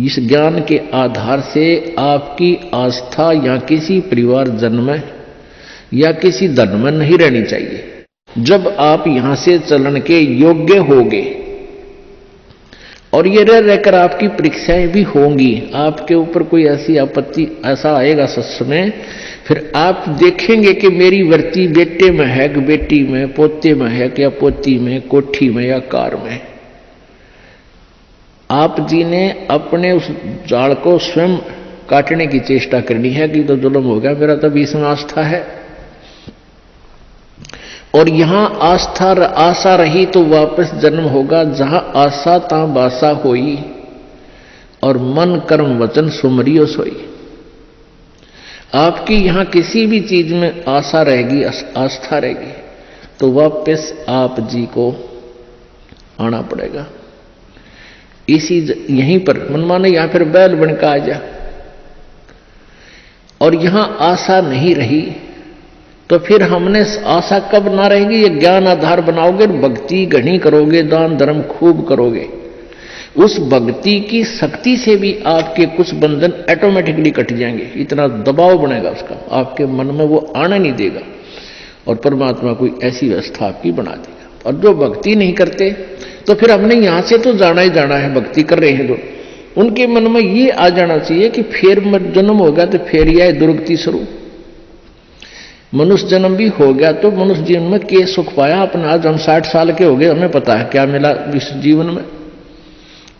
इस ज्ञान के आधार से आपकी आस्था या किसी परिवार जन्म में या किसी धन में नहीं रहनी चाहिए। जब आप यहां से चलन के योग्य होगे और ये रह रहकर आपकी परीक्षाएं भी होंगी, आपके ऊपर कोई ऐसी आपत्ति ऐसा आएगा सत्संग में, फिर आप देखेंगे कि मेरी वृत्ति बेटे में है कि बेटी में, पोते में है कि या पोती में, कोठी में या कार में। आप जी ने अपने उस जाल को स्वयं काटने की चेष्टा करनी है कि तो जुल्म हो गया, मेरा तो इसमें आस्था है। और यहां आशा रही तो वापस जन्म होगा, जहां आशा ता बासा होई और मन कर्म वचन सुमरियो सोई। आपकी यहां किसी भी चीज में आशा रहेगी, आस्था रहेगी, तो वापस आप जी को आना पड़ेगा। इसी यहीं पर मनमाने यहां फिर बैल बनकर आ जा, और यहां आशा नहीं रही तो फिर हमने आशा कब ना रहेगी? ये ज्ञान आधार बनाओगे, भक्ति घनी करोगे, दान धर्म खूब करोगे, उस भक्ति की शक्ति से भी आपके कुछ बंधन ऑटोमेटिकली कट जाएंगे। इतना दबाव बनेगा उसका, आपके मन में वो आने नहीं देगा, और परमात्मा कोई ऐसी व्यवस्था आपकी बना देगा। और जो भक्ति नहीं करते तो फिर हमने यहां से तो जाना ही जाना है, भक्ति कर रहे हैं जो, उनके मन में ये आ जाना चाहिए कि फिर जन्म होगा तो फिर यह दुर्गति शुरू। मनुष्य जन्म भी हो गया तो मनुष्य जीवन में के सुख पाया अपना। आज हम 60 साल के हो गए, हमें पता है क्या मिला इस जीवन में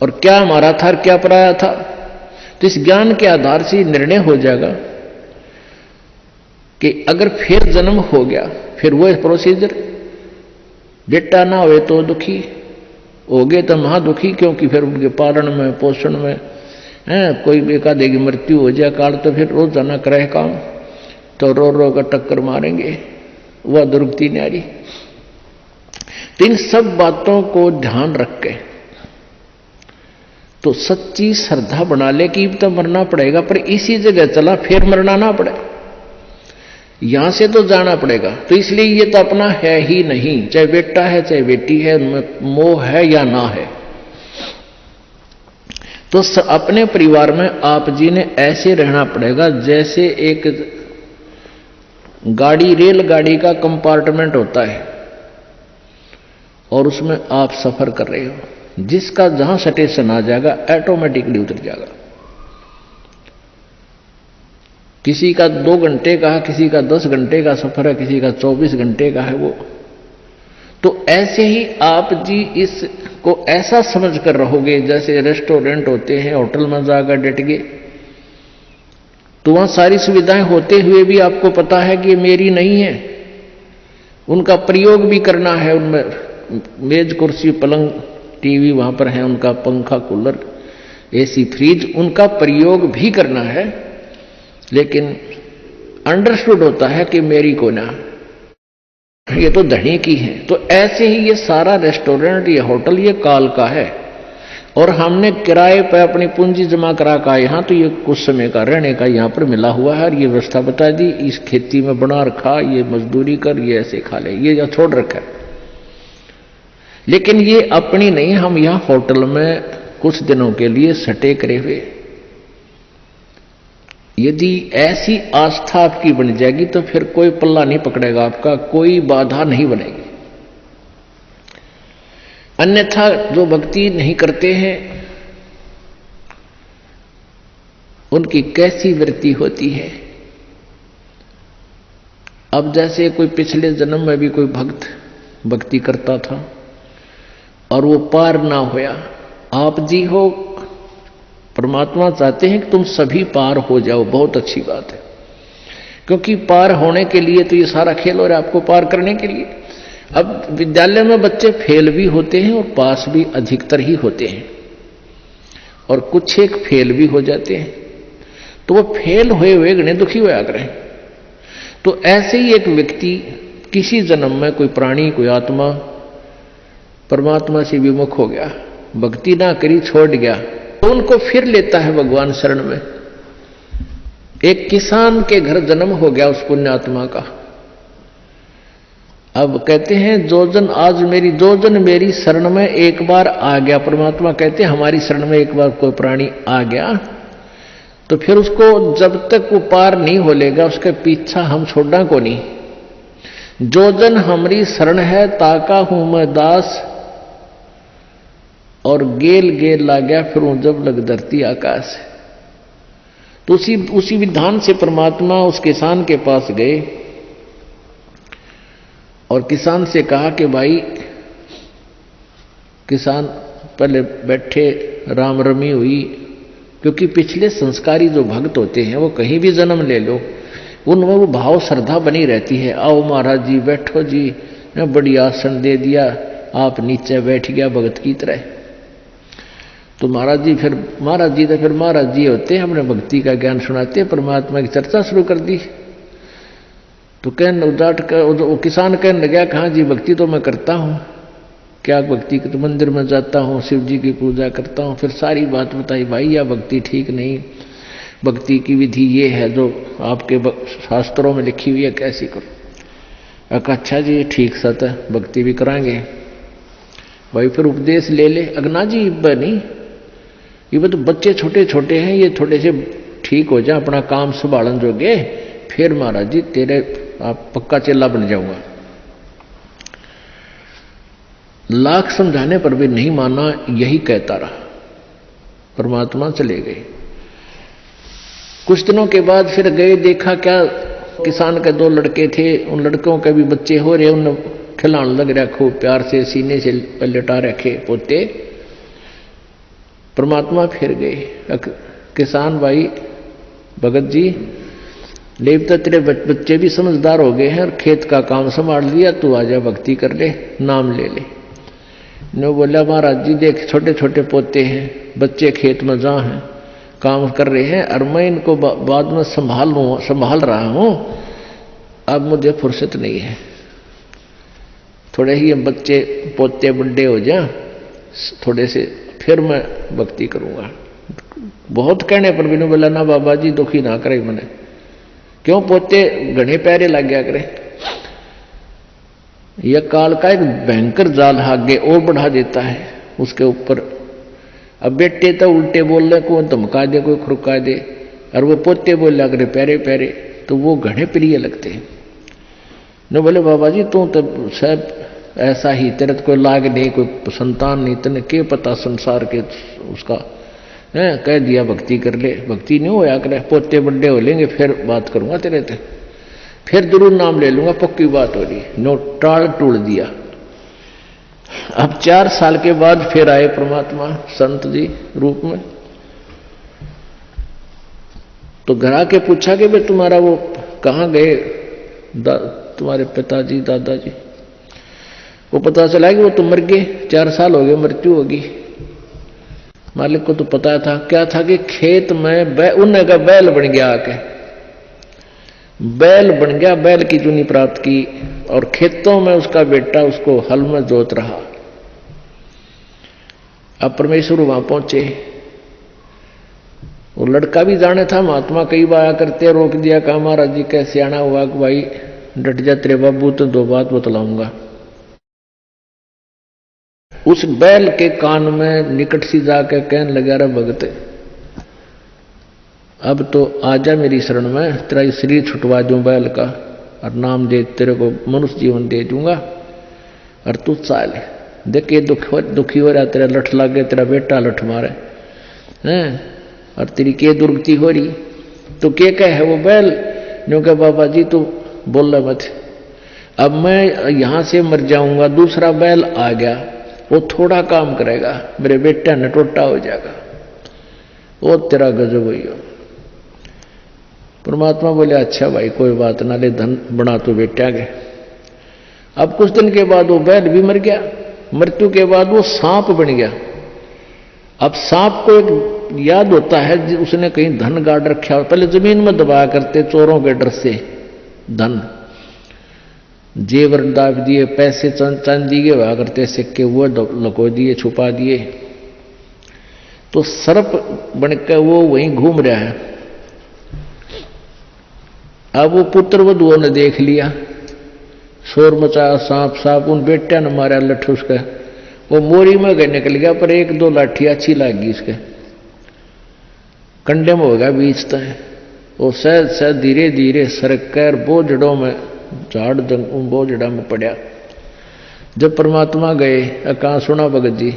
और क्या हमारा था और क्या पराया था। तो इस ज्ञान के आधार से निर्णय हो जाएगा कि अगर फिर जन्म हो गया, फिर वो प्रोसीजर, बेटा ना हुए तो दुखी हो गए तो महा दुखी, क्योंकि फिर उनके पालन में पोषण में कोई बेका देगी मृत्यु हो जाए काल, तो फिर रोज जाना करे काम, तो रो रो का टक्कर मारेंगे, वह दुर्गति न्यारी। तो इन सब बातों को ध्यान रख के तो सच्ची श्रद्धा बना ले कि तो मरना पड़ेगा, पर इसी जगह चला फिर मरना ना पड़े, यहां से तो जाना पड़ेगा। तो इसलिए ये तो अपना है ही नहीं, चाहे बेटा है चाहे बेटी है, उनमें मोह है या ना है। तो अपने परिवार में आप जी ने ऐसे रहना पड़ेगा जैसे एक गाड़ी, रेलगाड़ी का कंपार्टमेंट होता है और उसमें आप सफर कर रहे हो, जिसका जहां स्टेशन आ जाएगा ऑटोमेटिकली उतर जाएगा। किसी का 2 घंटे का है, किसी का 10 घंटे का सफर है, किसी का 24 घंटे का है वो। तो ऐसे ही आप जी इसको ऐसा समझ कर रहोगे जैसे रेस्टोरेंट होते हैं, होटल में जाकर डट गए, तो वहां सारी सुविधाएं होते हुए भी आपको पता है कि ये मेरी नहीं है, उनका प्रयोग भी करना है। उनमें मेज कुर्सी पलंग टीवी वहां पर है, उनका पंखा कूलर एसी फ्रिज, उनका प्रयोग भी करना है, लेकिन अंडरस्टूड होता है कि मेरी को ना, ये तो धनी की है। तो ऐसे ही ये सारा रेस्टोरेंट, ये होटल, ये काल का है, और हमने किराए पर अपनी पूंजी जमा करा का यहाँ, तो ये कुछ समय का रहने का यहाँ पर मिला हुआ है, और ये व्यवस्था बता दी, इस खेती में बना रखा, ये मजदूरी कर, ये ऐसे खा ले, ये या छोड़ रखा है। लेकिन ये अपनी नहीं, हम यहाँ होटल में कुछ दिनों के लिए सटे करे हुए। यदि ऐसी आस्था आपकी बन जाएगी तो फिर कोई पल्ला नहीं पकड़ेगा आपका, कोई बाधा नहीं बनेगी। अन्यथा जो भक्ति नहीं करते हैं उनकी कैसी वृत्ति होती है। अब जैसे कोई पिछले जन्म में भी कोई भक्त भक्ति करता था और वो पार ना होया, आप जी हो, परमात्मा चाहते हैं कि तुम सभी पार हो जाओ, बहुत अच्छी बात है, क्योंकि पार होने के लिए तो ये सारा खेल हो रहा है आपको पार करने के लिए। अब विद्यालय में बच्चे फेल भी होते हैं और पास भी अधिकतर ही होते हैं, और कुछ एक फेल भी हो जाते हैं, तो वो फेल हुए हुए गणे दुखी होया करें। तो ऐसे ही एक व्यक्ति किसी जन्म में कोई प्राणी, कोई आत्मा परमात्मा से विमुख हो गया, भक्ति ना करी, छोड़ गया, तो उनको फिर लेता है भगवान शरण में। एक किसान के घर जन्म हो गया उस पुण्यात्मा का, अब कहते हैं जो जन मेरी शरण में एक बार आ गया, परमात्मा कहते हैं हमारी शरण में एक बार कोई प्राणी आ गया तो फिर उसको जब तक वो पार नहीं हो लेगा उसके पीछा हम छोड़ना को नहीं। जो जन हमारी शरण है ताका हूं मैं दास, और गेल गेल ला गया फिर वो जब लग धरती आकाश। तो उसी विधान से परमात्मा उस किसान के पास गए और किसान से कहा कि भाई, किसान पहले बैठे, राम रमी हुई, क्योंकि पिछले संस्कारी जो भक्त होते हैं वो कहीं भी जन्म ले लो उनमें वो भाव श्रद्धा बनी रहती है। आओ महाराज जी बैठो जी, बड़ी आसन दे दिया, आप नीचे बैठ गया भगत की तरह। तो महाराज जी तो फिर महाराज जी होते हैं, अपने भक्ति का ज्ञान सुनाते हैं, परमात्मा की चर्चा शुरू कर दी। तो वो किसान कहने लगा, कहाँ जी भक्ति तो मैं करता हूँ, क्या भक्ति, तो मंदिर में जाता हूँ, शिव जी की पूजा करता हूँ। फिर सारी बात बताई, भाई यह भक्ति ठीक नहीं, भक्ति की विधि ये है जो आपके शास्त्रों में लिखी हुई है, कैसी करो। अच्छा जी ठीक सत है, भक्ति भी कराएंगे। भाई फिर उपदेश ले ले। अगना जी नहीं, ये तो बच्चे छोटे छोटे हैं, ये थोड़े से ठीक हो जाए, अपना काम संभालन जोगे, फिर महाराज जी तेरे आप पक्का चेला बन जाऊंगा। लाख समझाने पर भी नहीं माना, यही कहता रहा। परमात्मा चले गए। कुछ दिनों के बाद फिर गए, देखा क्या, किसान के 2 लड़के थे, उन लड़कों के भी बच्चे हो रहे, उन खिलाने लग रहा खूब प्यार से, सीने से लटा रखे पोते। परमात्मा फिर गए, किसान भाई भगत जी देवता तेरे बच्चे भी समझदार हो गए हैं और खेत का काम संभाल लिया, तू आजा भक्ति कर ले, नाम ले ले। ने बोला महाराज जी देख छोटे छोटे पोते हैं, बच्चे खेत में जा हैं, काम कर रहे हैं, और मैं इनको बाद में संभाल रहा हूं, अब मुझे फुर्सत नहीं है, थोड़े ही बच्चे पोते बड़े हो जाए थोड़े से, फिर मैं भक्ति करूंगा। बहुत कहने पर भी बोला ना बाबा जी दुखी ना करे मैंने, क्यों पोते घने पैरे लग गया करे। यह काल का एक भयंकर जाल आगे और बढ़ा देता है उसके ऊपर। अब बेटे तो उल्टे बोलने को धमका दे, कोई खुरका दे, और वो पोते बोल करे प्यारे प्यारे, तो वो घने प्रिय लगते हैं। न बोले बाबा जी तू तो सब ऐसा ही, तेरे तो कोई लाग नहीं, कोई संतान नहीं, तेने क्या पता संसार के उसका है, कह दिया भक्ति कर ले, भक्ति नहीं होया करे, पोते बड़े हो लेंगे फिर बात करूंगा तेरे से, फिर जरूर नाम ले लूंगा, पक्की बात हो रही। नो टाल टूल दिया। अब 4 साल के बाद फिर आए परमात्मा संत जी रूप में। तो घर आके पूछा कि भाई तुम्हारा वो कहाँ गए तुम्हारे पिताजी दादाजी। वो पता चला कि वो तो मर गए, 4 साल हो गए, मृत्यु होगी। मालिक को तो पता था, क्या था कि खेत में उन्हें का बैल बन गया, आके बैल बन गया, बैल की चुनी प्राप्त की, और खेतों में उसका बेटा उसको हल में जोत रहा। अब परमेश्वर वहां पहुंचे, वो लड़का भी जाने था, महात्मा कई बार करते, रोक दिया, कहा महाराज जी कैसे आना हुआ कि भाई डट जा तेरे बाबू, तो 2 बात बतलाऊंगा। उस बैल के कान में निकट सी जाकर कहने लगा, रे भगत अब तो आजा मेरी शरण में, तेरा शरीर छुटवा दूं बैल का, और नाम दे, तेरे को मनुष्य जीवन दे दूंगा, और तू चाल देख ये दुखी हो रहा, तेरा लठ लग गया, तेरा बेटा लठ मारे हैं, और तेरी के दुर्गति हो रही, तो के कह है वो बैल। न्यों कहा बाबा जी तू बोल रहा मत, अब मैं यहां से मर जाऊंगा, दूसरा बैल आ गया, वो थोड़ा काम करेगा, मेरे बेटा ने टोटा हो जाएगा, वो तेरा गजब हुई हो। परमात्मा बोले अच्छा भाई कोई बात ना, ले धन बना तो बेटा गए। अब कुछ दिन के बाद वो बैल भी मर गया, मृत्यु के बाद वो सांप बन गया। अब सांप को एक याद होता है, उसने कहीं धन गाड़ रखा, पहले जमीन में दबाया करते चोरों के डर से, धन जेवर दाब दिए, पैसे चांदी के हुआ करते सिक्के, वो लको दिए, छुपा दिए। तो सर्प बनकर वो वहीं घूम रहा है। अब वो पुत्र वधुओं ने देख लिया शोर मचाया, सांप सांप, उन बेटिया ने मारा लठ उसका, वो मोरी में गए निकल गया, पर एक दो लाठी अच्छी लगी इसके कंडे में हो गया बीच तय। वो सहज सहज धीरे धीरे सरक कर बोझड़ों में झाड़ बोझड़ा में पड़ा। जब परमात्मा गए, कहा सुना भगत जी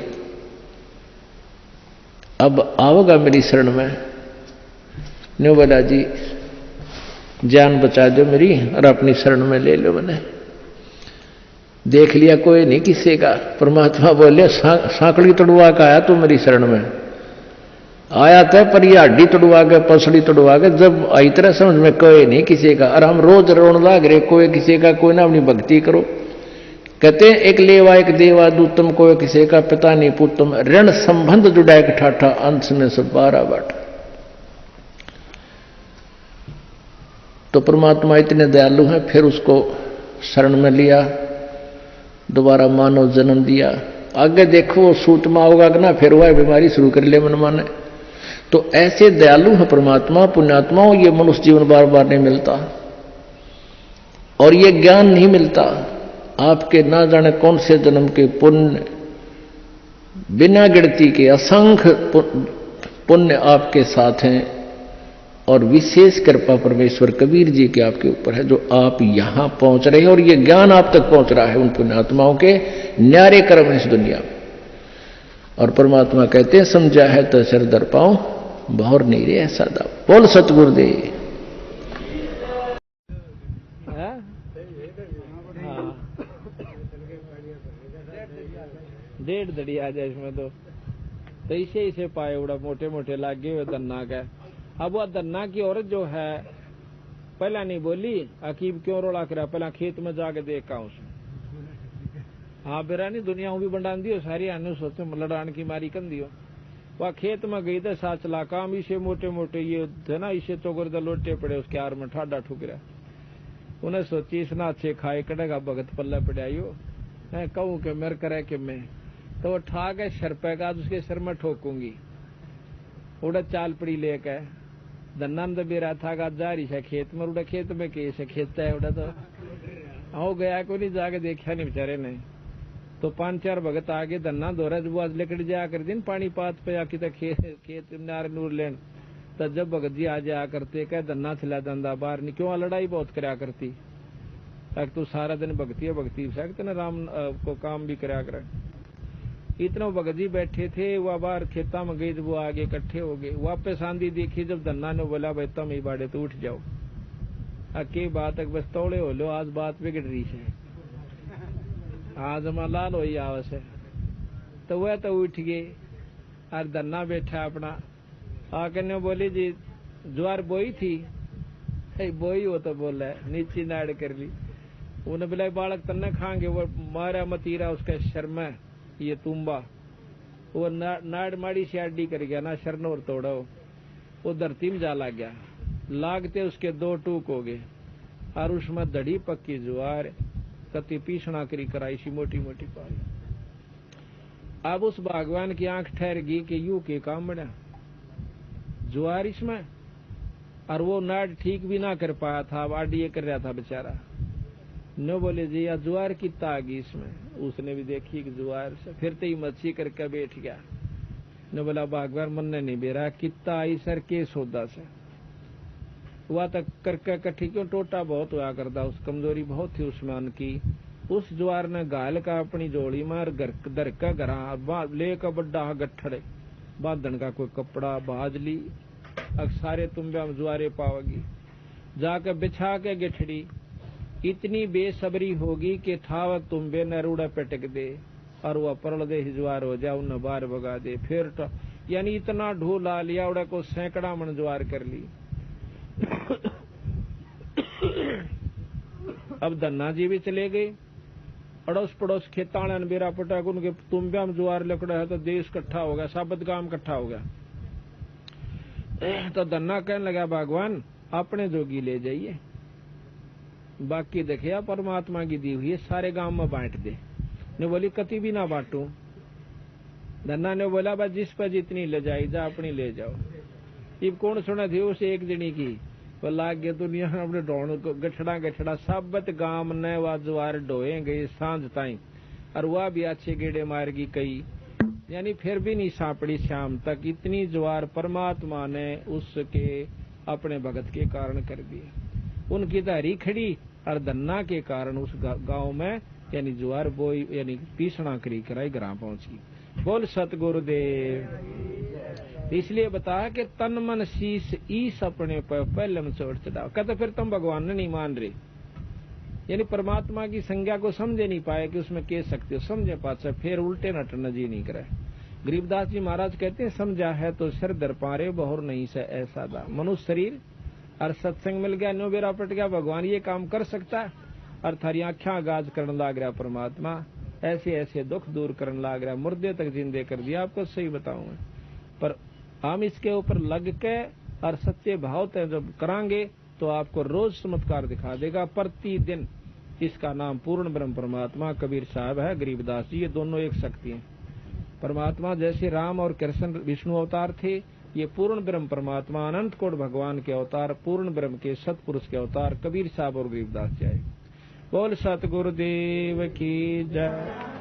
अब आओगा मेरी शरण में? न्यू बोला जी जान बचा दो मेरी और अपनी शरण में ले लो। मैंने देख लिया कोई नहीं किसी का। परमात्मा बोले सांकड़ी तोड़वा का आया तू मेरी शरण में आया था, पर ये हड्डी तोड़वा के पसड़ी तोड़वा के जब आई तरह समझ में कोई नहीं किसी का। और हम रोज रोन लाग रहे कोई किसी का, कोई ना अपनी भक्ति करो। कहते हैं एक लेवा एक देवा दूतम, कोई किसी का पिता नहीं पुतम, ऋण संबंध जुड़ा एक ठाठा, अंश में सब 12 बाट। तो परमात्मा इतने दयालु हैं, फिर उसको शरण में लिया, दोबारा मानव जन्म दिया। आगे देखो वो सूतमा होगा कि ना, फिर वह बीमारी शुरू कर ले मन माने। तो ऐसे दयालु है परमात्मा, पुण्यात्माओं। ये मनुष्य जीवन बार बार नहीं मिलता और ये ज्ञान नहीं मिलता। आपके ना जाने कौन से जन्म के पुण्य, बिना गिनती के असंख्य पुण्य आपके साथ हैं और विशेष कृपा परमेश्वर कबीर जी के आपके ऊपर है, जो आप यहां पहुंच रहे हैं और ये ज्ञान आप तक पहुंच रहा है उन पुण्यात्माओं के न्यारे कर्म इस दुनिया में। और परमात्मा कहते हैं समझा है तो सिर दर पाऊं, बहुर नहीं रे ऐसा दाव। बोल सतगुरुदेव। डेढ़ दड़ी आ जाए इसमें तो इसे पाए उड़ा मोटे मोटे लागे हुए धन्ना का। अब वह धन्ना की औरत जो है पहला नहीं बोली अकीब क्यों रोड़ा करा, पहला खेत में जाके देखा उसने। हाँ बेरानी दुनिया भी बंडान दियो सारी आने सोचते लड़ान की मारी कन दियो। वह खेत में गई तो साथ चला काम इसे मोटे मोटे ये थे ना, इसे चौगर लोटे पड़े उसके आर में ठाडा ठुकरा। उन्हें सोची इतना अच्छे खाए कटेगा भगत पल्ला पड़ाइयो है, कहूं के मेरे करे कि मैं तो वो ठा के सर पे का उसके सिर में ठोकूंगी। उड़ा चाल पड़ी लेके धन्ना में तो बेरा था गा जा रही है खेत में, उड़ा खेत में कैसे खेत है उड़ा तो हो गया को नहीं जाके देखा नहीं बेचारे ने। तो 5-4 भगत आगे धन्ना दोरा जब आज लेकर जाया कर दिन पानी पात पे आके तो खेत नार नूर लेन। तो जब भगत जी आ जाया करते कह धन्ना छिला धंधा बाहर नहीं क्यों लड़ाई बहुत कराया करती, ताकि तू सारा दिन भक्ति है भक्ति सकते न राम को काम भी कराया करे। इतना भगत जी बैठे थे, वह बाहर खेता में गई, वो आगे इकट्ठे हो गए। वापस आंधी देखी जब धन्ना ने बोला भाई तुम ही बाड़े तो उठ जाओ। अके बात बस तोड़े हो लो, आज बात बिगड़ रही है, आज हमारा लाल हो ही आवस है। तो वह तो उठ गए और धन्ना बैठा अपना आकर ने बोली जी ज्वार बोई थी, बोई हो तो बोला नीचे नाड़ कर ली। उन्हें बोला बालक तन्ने खाएंगे, वो मारा मतीरा उसका शर्मा ये तुम्बा, वो नाड़ माड़ी से अड्डी कर गया ना, शरनोर तोड़ा वो धरती में जा लग गया। लागते उसके 2 टूक हो गए और उसमें दड़ी पक्की ज्वार कति पीसना करी कराई सी मोटी मोटी पाई। अब उस भगवान की आंख ठहर गई कि यू के काम बना ज्वार इसमें, और वो नाड़ ठीक भी ना कर पाया था, अब आडिये कर रहा था बेचारा। न बोले जी या ज्वार कितना आ गई इसमें, उसने भी देखी कि ज्वार से फिर तो ही मच्छी करके बैठ गया। न बोला भगवान मन ने नहीं बेरा कितना आई सर के सौदा से हुआ तक करके कट्ठी क्यों टोटा बहुत हुआ करता, उस कमजोरी बहुत थी उसमें अन्न की। उस ज्वार ने घायल का अपनी जोड़ी मार दर का घरा ले का बड्डा गट्ठड़े बांधन का कोई कपड़ा बाज ली, अब सारे तुम्बे ज्वारे पाओगी जाकर बिछा के गिठड़ी। इतनी बेसब्री होगी कि ठाव तुम्बे नरूड़ा पटक दे और वह परल दे ज्वार हो जाए, उन्हें बार भगा दे। फिर यानी इतना ढोला लिया उड़ा को सैकड़ा मन ज्वार कर ली। अब धन्ना जी भी चले गए, अड़ोस पड़ोस खेताण बेरा पटाक उनके तुम्बे में ज्वार लकड़ा है तो देश इकट्ठा हो गया, साबत गांव इकट्ठा हो गया। तो धन्ना कहने लगा भगवान अपने जोगी ले जाइए, बाकी देखिए परमात्मा की दी हुई है सारे गांव में बांट दे। ने बोली कति भी ना बांटू। धन्ना ने बोला बस जिस पर जितनी ले जाई जा अपनी ले जाओ। इब कौन सुना थी उसे एक जनी की, पर लागे दुनिया अपने ढोण को गठड़ा गठड़ा साबत गांव ने वा ज्वार ढोए गए सांझ ताई और वह भी अच्छे गेड़े मारगी कई, यानी फिर भी नहीं सांपड़ी शाम तक। इतनी ज्वार परमात्मा ने उसके अपने भगत के कारण कर दी। उनकी धैर्य खड़ी और धन्ना के कारण उस गांव में यानी ज्वार बोई यानी पीसना करी कराई ग्रां पहुंची। बोल सतगुरुदेव। इसलिए बताया कि तन मन शीश ईस अपने पर पहले में चोट चढ़ाओ। कहते फिर तुम भगवान ने नहीं मान रहे, यानी परमात्मा की संज्ञा को समझे नहीं पाए कि उसमें कह सकते हो, समझे पाचा फिर उल्टे नटन जी नहीं करे। गरीबदास जी महाराज कहते हैं समझा है तो सिर दर पारे बहुर नहीं से ऐसा दा। मनुष्य शरीर और सत्संग मिल गया, नो बेरा पट गया, भगवान ये काम कर सकता है। और थारी आख्या गाज करने लाग रहा परमात्मा, ऐसे ऐसे दुख दूर करने लाग रहा, मुर्दे तक जिंदे कर दिया। आपको सही बताऊंगा, पर हम इसके ऊपर लग के और सच्चे भाव तय जब करांगे तो आपको रोज चमत्कार दिखा देगा प्रतिदिन। इसका नाम पूर्ण ब्रह्म परमात्मा कबीर साहब है, गरीबदास जी, ये दोनों एक शक्ति हैं। परमात्मा जैसे राम और कृष्ण विष्णु अवतार थे, ये पूर्ण ब्रह्म परमात्मा अनंत कोट भगवान के अवतार, पूर्ण ब्रह्म के सतपुरुष के अवतार कबीर साहब और गरीबदास जय। बोल सतगुरुदेव की जय।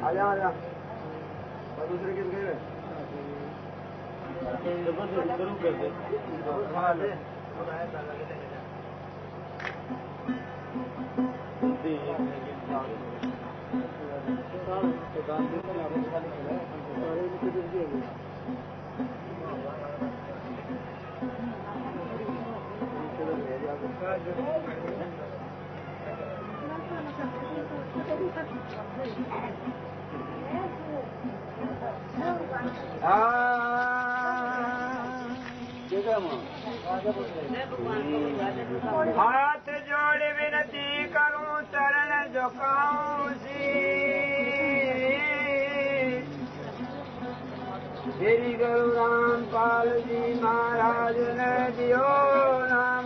आजा आजा दूसरे किस गए शुरू कर दे। हाथ जोड़ विनती करूं चरण झुकाऊं सी, श्री गुरु रामपाल जी महाराज ने दियो नाम।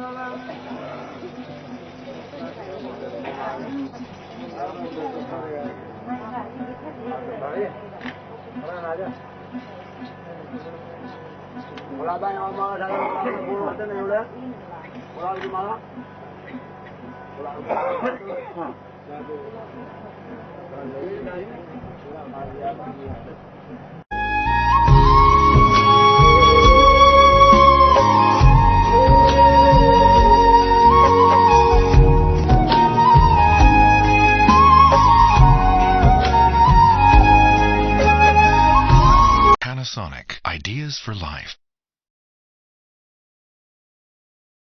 बोला भाई माला बोलते नहीं बोले बोला की माला Panasonic, ideas for life.